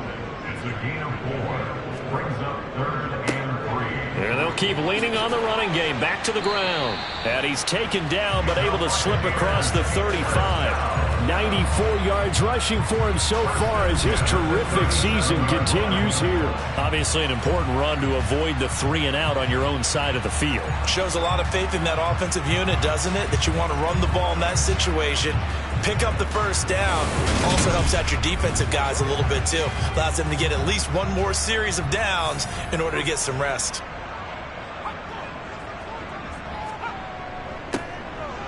And they'll keep leaning on the running game. Back to the ground. And he's taken down but able to slip across the 35. 94 yards rushing for him so far as his terrific season continues here. Obviously an important run to avoid the 3-and-out on your own side of the field. Shows a lot of faith in that offensive unit, doesn't it? That you want to run the ball in that situation. Pick up the first down. Also helps out your defensive guys a little bit too. Allows them to get at least 1 more series of downs in order to get some rest.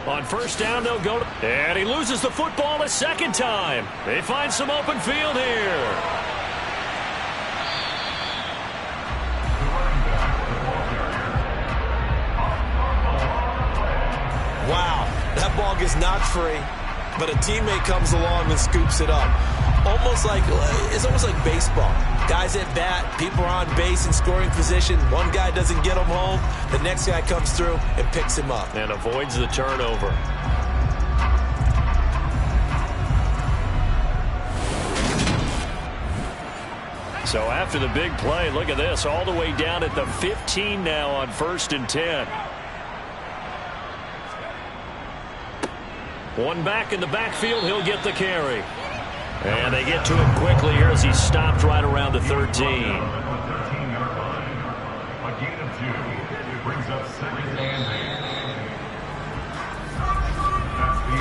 On first down, they'll go to... And he loses the football a 2nd time. They find some open field here. Wow, that ball gets knocked free, but a teammate comes along and scoops it up. It's almost like baseball. Guys at bat, people are on base in scoring position. One guy doesn't get him home. The next guy comes through and picks him up. And avoids the turnover. So after the big play, look at this. All the way down at the 15 now on 1st and 10. One back in the backfield. He'll get the carry. And they get to him quickly here as he's stopped right around the 13.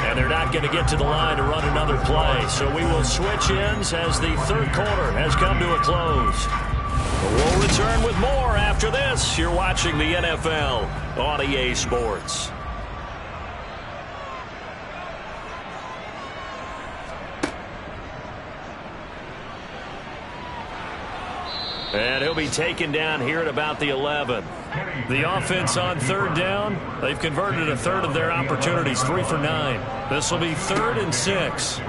And they're not going to get to the line to run another play. So we will switch ends as the 3rd quarter has come to a close. We'll return with more after this. You're watching the NFL on EA Sports. And he'll be taken down here at about the 11. The offense on third down, they've converted a third of their opportunities, 3 for 9. This will be 3rd and 6.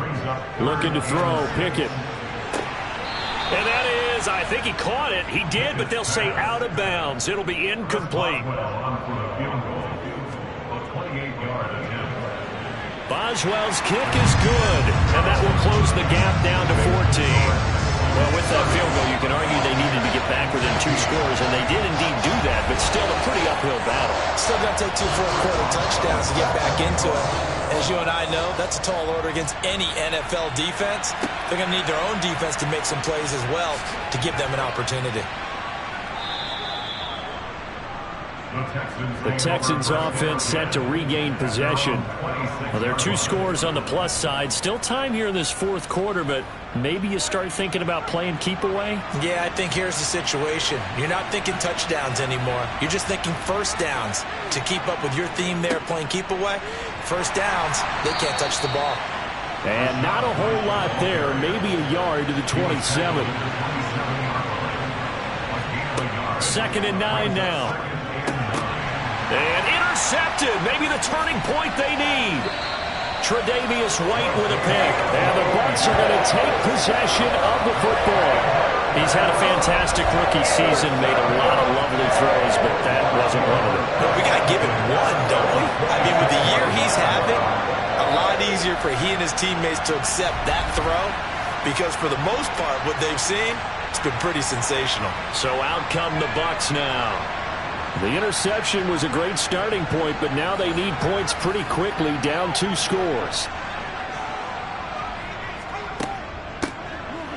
Looking to throw, Pickett. And that is, I think he caught it. He did, but they'll say out of bounds. It'll be incomplete. Boswell's kick is good, and that will close the gap down to 14. Well, with that field goal, you can argue they needed to get back within 2 scores, and they did indeed do that, but still a pretty uphill battle. Still going to take 2 fourth-quarter touchdowns to get back into it. As you and I know, that's a tall order against any NFL defense. They're going to need their own defense to make some plays as well to give them an opportunity. The Texans offense set to regain possession. Well, there are 2 scores on the plus side. Still time here in this 4th quarter, but maybe you start thinking about playing keep away? Yeah, I think here's the situation. You're not thinking touchdowns anymore. You're just thinking first downs. To keep up with your theme there, playing keep away, first downs, they can't touch the ball. And not a whole lot there. Maybe a yard to the 27. 2nd and 9 now. And intercepted. Maybe the turning point they need. Tre'Davious White with a pick. And the Bucs are going to take possession of the football. He's had a fantastic rookie season, made a lot of lovely throws, but that wasn't one of them. Well, we got to give it one, don't we? I mean, with the year he's having, a lot easier for he and his teammates to accept that throw, because for the most part, what they've seen, it's been pretty sensational. So out come the Bucs now. The interception was a great starting point, but now they need points pretty quickly, down 2 scores.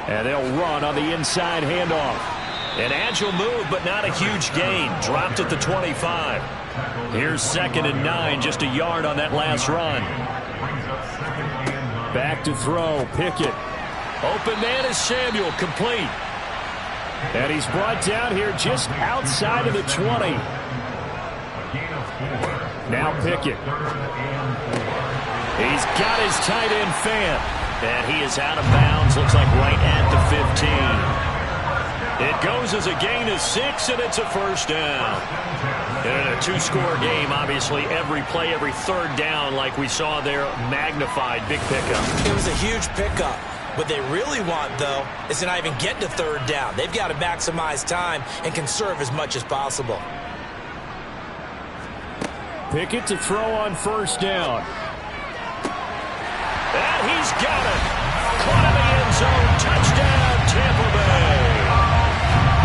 And they'll run on the inside handoff. An agile move, but not a huge gain. Dropped at the 25. Here's 2nd and 9, just a yard on that last run. Back to throw, Pickett. Open man is Samuel, complete. And he's brought down here just outside of the 20. Now Pickett. He's got his tight end Fant. And he is out of bounds, looks like right at the 15. It goes as a gain of 6, and it's a first down. And in a 2-score game, obviously every play, every third down, like we saw there, magnified. Big pickup. It was a huge pickup. What they really want, though, is to not even get to third down. They've got to maximize time and conserve as much as possible. Pickett to throw on first down. And he's got it. Caught in the end zone. Touchdown, Tampa Bay.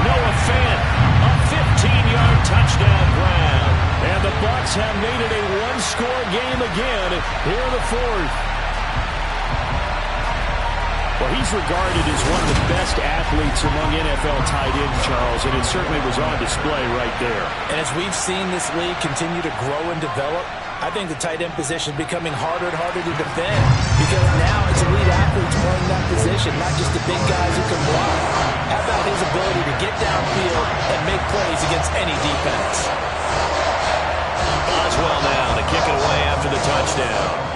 Noah Fant, a 15-yard touchdown grab. And the Bucs have made it a 1-score game again here in the 4th. Well, he's regarded as one of the best athletes among NFL tight ends, Charles, and it certainly was on display right there. And as we've seen this league continue to grow and develop, I think the tight end position is becoming harder and harder to defend, because now it's elite athletes playing that position, not just the big guys who can block. How about his ability to get downfield and make plays against any defense? Boswell now to kick it away after the touchdown.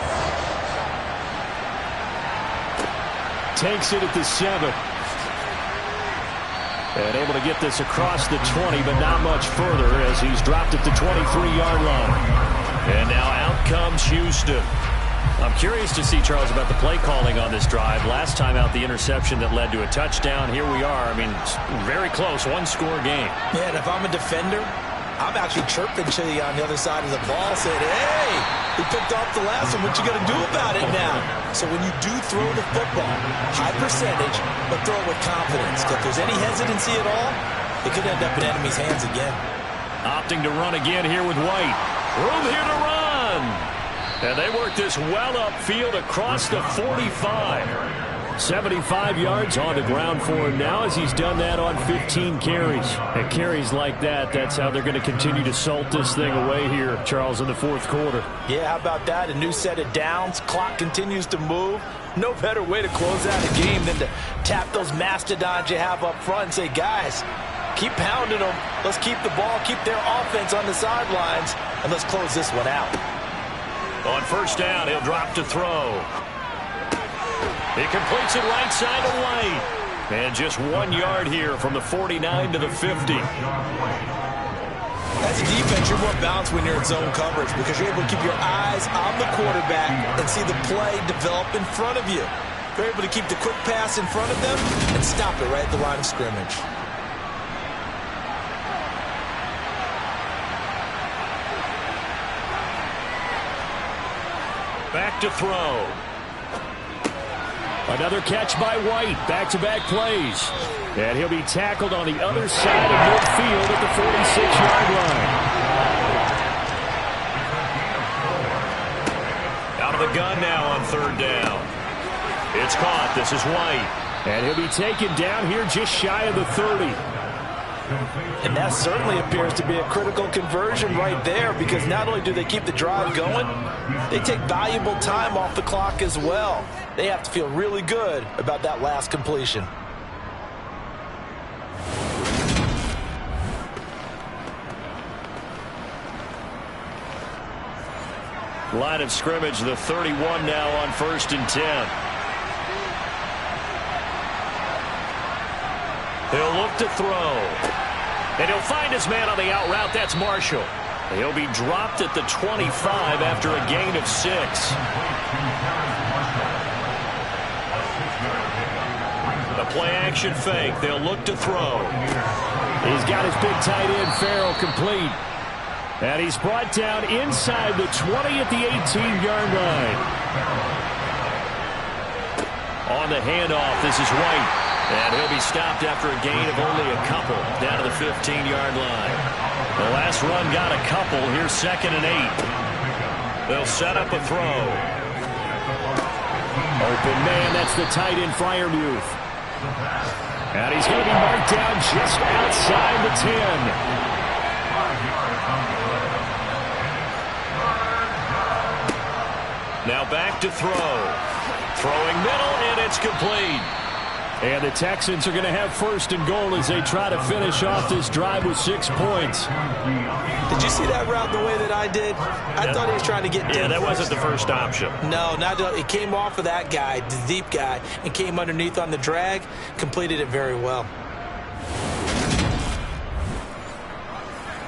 Takes it at the 7. And able to get this across the 20, but not much further as he's dropped at the 23-yard line. And now out comes Houston. I'm curious to see, Charles, about the play calling on this drive. Last time out, the interception that led to a touchdown. Here we are. I mean, very close, 1-score game. Yeah, and if I'm a defender, I'm actually chirping to you on the other side of the ball, saying, hey, we picked off the last one. What you going to do about it now? So when you do throw the football, high percentage, but throw it with confidence. If there's any hesitancy at all, it could end up in enemy's hands again. Opting to run again here with White. Room here to run. And they work this well upfield across the 45. 75 yards on the ground for him now as he's done that on 15 carries. And carries like that, that's how they're going to continue to salt this thing away here, Charles, in the 4th quarter. Yeah, how about that? A new set of downs. Clock continues to move. No better way to close out a game than to tap those mastodons you have up front and say, guys, keep pounding them. Let's keep the ball, keep their offense on the sidelines, and let's close this one out. On first down, he'll drop to throw. He completes it right side to White. And just 1 yard here from the 49 to the 50. As a defense, you're more balanced when you're in zone coverage because you're able to keep your eyes on the quarterback and see the play develop in front of you. You're able to keep the quick pass in front of them and stop it right at the line of scrimmage. Back to throw. Another catch by White. Back-to-back plays. And he'll be tackled on the other side of midfield at the 46-yard line. Out of the gun now on third down. It's caught. This is White. And he'll be taken down here just shy of the 30. And that certainly appears to be a critical conversion right there because not only do they keep the drive going, they take valuable time off the clock as well. They have to feel really good about that last completion. Line of scrimmage, the 31 now on 1st and 10. He'll look to throw. And he'll find his man on the out route. That's Marshall. He'll be dropped at the 25 after a gain of 6. The play action fake. They'll look to throw. He's got his big tight end, Farrell, complete. And he's brought down inside the 20 at the 18-yard line. On the handoff, this is White. And he'll be stopped after a gain of only a couple down to the 15-yard line. The last run got a couple. Here's 2nd and 8. They'll set up a throw. Open man, that's the tight end, Freiermuth. And he's going to be marked down just outside the 10. Now back to throw. Throwing middle, and it's complete. And the Texans are going to have 1st and goal as they try to finish off this drive with 6 points. Did you see that route the way that I did? I thought he was trying to get Yeah, that wasn't the first option. No, it came off of that guy, the deep guy, and came underneath on the drag, completed it very well.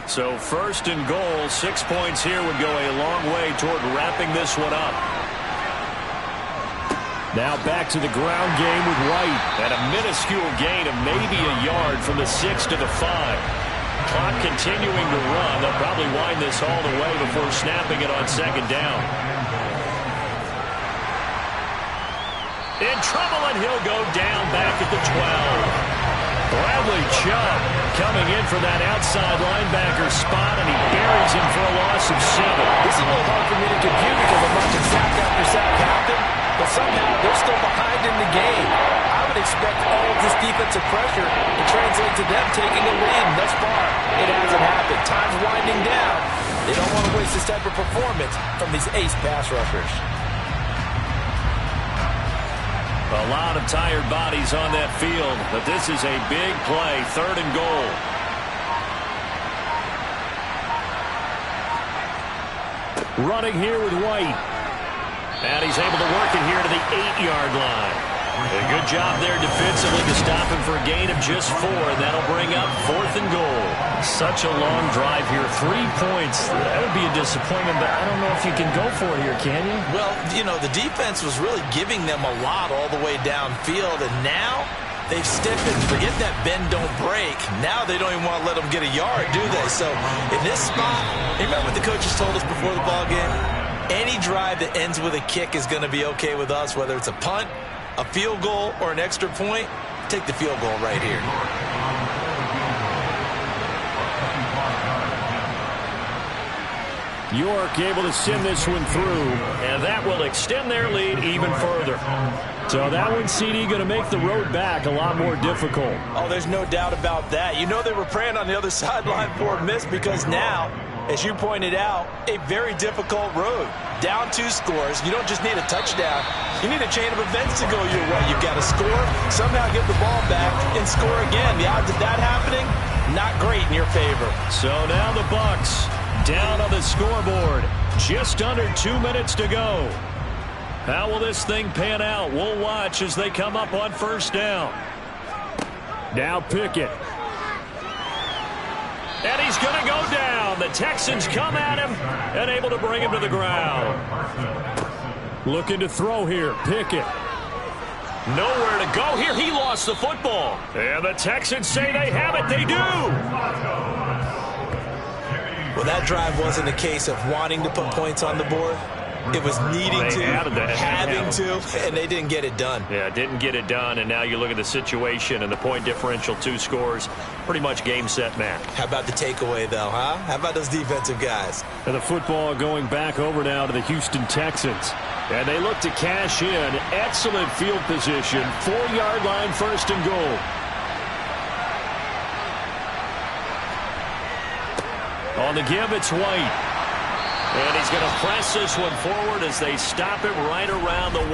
So 1st and goal, 6 points here would go a long way toward wrapping this one up. Now back to the ground game with White. And a minuscule gain of maybe a yard from the 6 to the 5. Clock continuing to run. They'll probably wind this all the way before snapping it on 2nd down. In trouble, and he'll go down back at the 12. Bradley Chubb coming in for that outside linebacker spot, and he buries him for a loss of 7. This is a little hard for me to compute because I'm watching sack after sack happen, but somehow they're still behind in the game. I would expect all of this defensive pressure to translate to them taking a lead. And thus far, it hasn't happened. Time's winding down. They don't want to waste this type of performance from these ace pass rushers. A lot of tired bodies on that field, but this is a big play, 3rd and goal. Running here with White. And he's able to work it here to the 8-yard line. A good job there defensively to stop him for a gain of just 4, and that'll bring up 4th and goal. Such a long drive here. 3 points. That would be a disappointment, but I don't know if you can go for it here, can you? Well, you know, the defense was really giving them a lot all the way downfield, and now they've stiffened. Forget that bend, don't break. Now they don't even want to let them get a yard, do they? So in this spot, remember what the coaches told us before the ball game? Any drive that ends with a kick is going to be okay with us, whether it's a punt, a field goal, or an extra point. Take the field goal right here. York able to send this one through. And that will extend their lead even further. So that one, CD, going to make the road back a lot more difficult. Oh, there's no doubt about that. You know they were praying on the other sideline for a miss because now, as you pointed out, a very difficult road. Down 2 scores. You don't just need a touchdown. You need a chain of events to go your way. You've got to score, somehow get the ball back, and score again. The odds of that happening, not great in your favor. So now the Bucs down on the scoreboard. Just under 2 minutes to go. How will this thing pan out? We'll watch as they come up on 1st down. Now Pickett. And he's going to go down. The Texans come at him and able to bring him to the ground. Looking to throw here. Pickett. Nowhere to go here. He lost the football. And the Texans say they have it. They do. Well, that drive wasn't a case of wanting to put points on the board. It was needing to, having to, and they didn't get it done. Yeah, didn't get it done, and now you look at the situation and the point differential, 2 scores, pretty much game, set, match. How about the takeaway, though, huh? How about those defensive guys? And the football going back over now to the Houston Texans. And they look to cash in. Excellent field position. 4-yard line, 1st and goal. On the give, it's White. And he's going to press this one forward as they stop it right around the 1.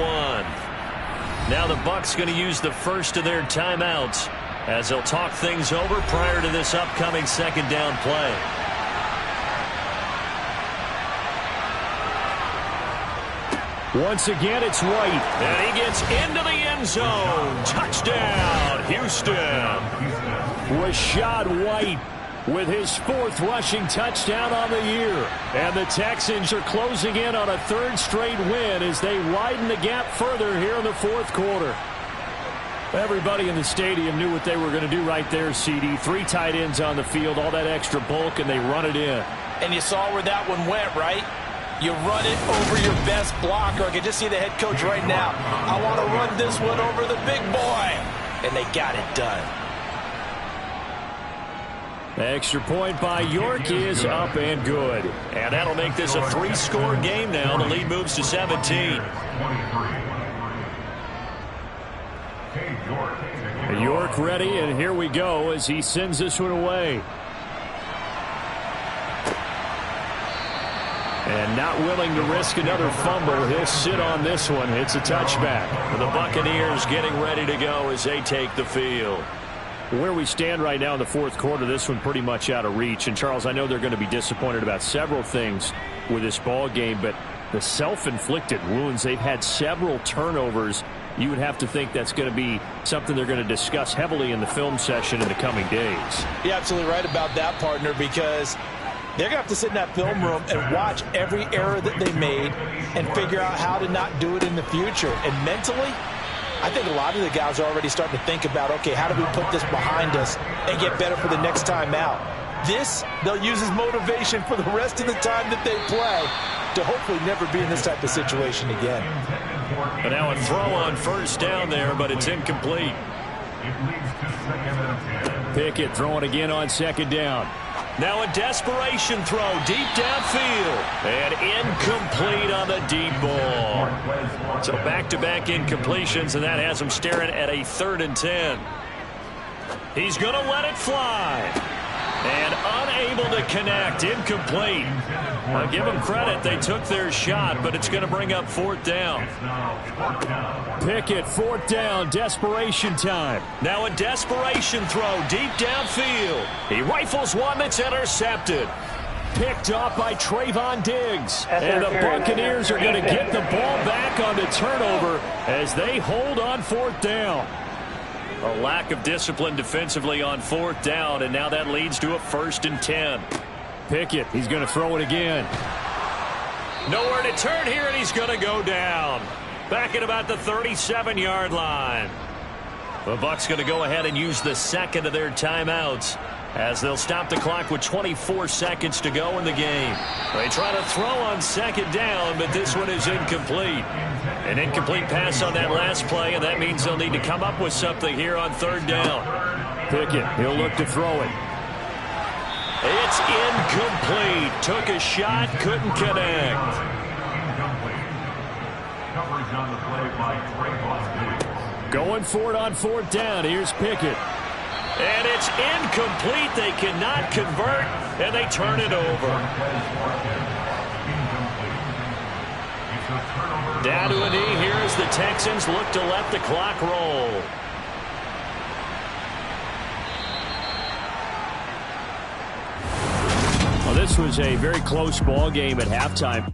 Now the Bucs going to use the first of their timeouts as they'll talk things over prior to this upcoming 2nd down play. Once again, it's White. And he gets into the end zone. Touchdown, Houston. Rachaad White with his 4th rushing touchdown on the year. And the Texans are closing in on a 3rd straight win as they widen the gap further here in the 4th quarter. Everybody in the stadium knew what they were going to do right there, CD. 3 tight ends on the field, all that extra bulk, and they run it in. And you saw where that one went, right? You run it over your best blocker. I can just see the head coach right now. I want to run this one over the big boy. And they got it done. Extra point by York is up and good. And that'll make this a 3-score game now. The lead moves to 17. York ready, and here we go as he sends this one away. And not willing to risk another fumble. He'll sit on this one. It's a touchback. The Buccaneers getting ready to go as they take the field. Where we stand right now in the 4th quarter, this one pretty much out of reach. And, Charles, I know they're going to be disappointed about several things with this ball game, but the self-inflicted wounds, they've had several turnovers. You would have to think that's going to be something they're going to discuss heavily in the film session in the coming days. You're absolutely right about that, partner, because they're going to have to sit in that film room and watch every error that they made and figure out how to not do it in the future. And mentally, I think a lot of the guys are already starting to think about, okay, how do we put this behind us and get better for the next time out? This, they'll use as motivation for the rest of the time that they play to hopefully never be in this type of situation again. And now a throw on 1st down there, but it's incomplete. Pickett throwing again on 2nd down. Now a desperation throw deep downfield. And incomplete on the deep ball. So back-to-back incompletions, and that has him staring at a 3rd and 10. He's going to let it fly. And unable to connect. Incomplete. I'll give them credit. They took their shot, but it's going to bring up 4th down. Pickett, 4th down, desperation time. Now a desperation throw deep downfield. He rifles one that's intercepted. Picked off by Trayvon Diggs. And the Buccaneers are going to get the ball back on the turnover as they hold on 4th down. A lack of discipline defensively on 4th down, and now that leads to a 1st and 10. Pickett, he's going to throw it again. Nowhere to turn here, and he's going to go down. Back at about the 37-yard line. The Bucs going to go ahead and use the 2nd of their timeouts as they'll stop the clock with 24 seconds to go in the game. They try to throw on 2nd down, but this one is incomplete. An incomplete pass on that last play, and that means they'll need to come up with something here on 3rd down. Pickett, he'll look to throw it. It's incomplete. Took a shot, couldn't connect. Going for it on 4th down. Here's Pickett. And it's incomplete. They cannot convert, and they turn it over. Down to a knee here as the Texans look to let the clock roll. Well, this was a very close ball game at halftime.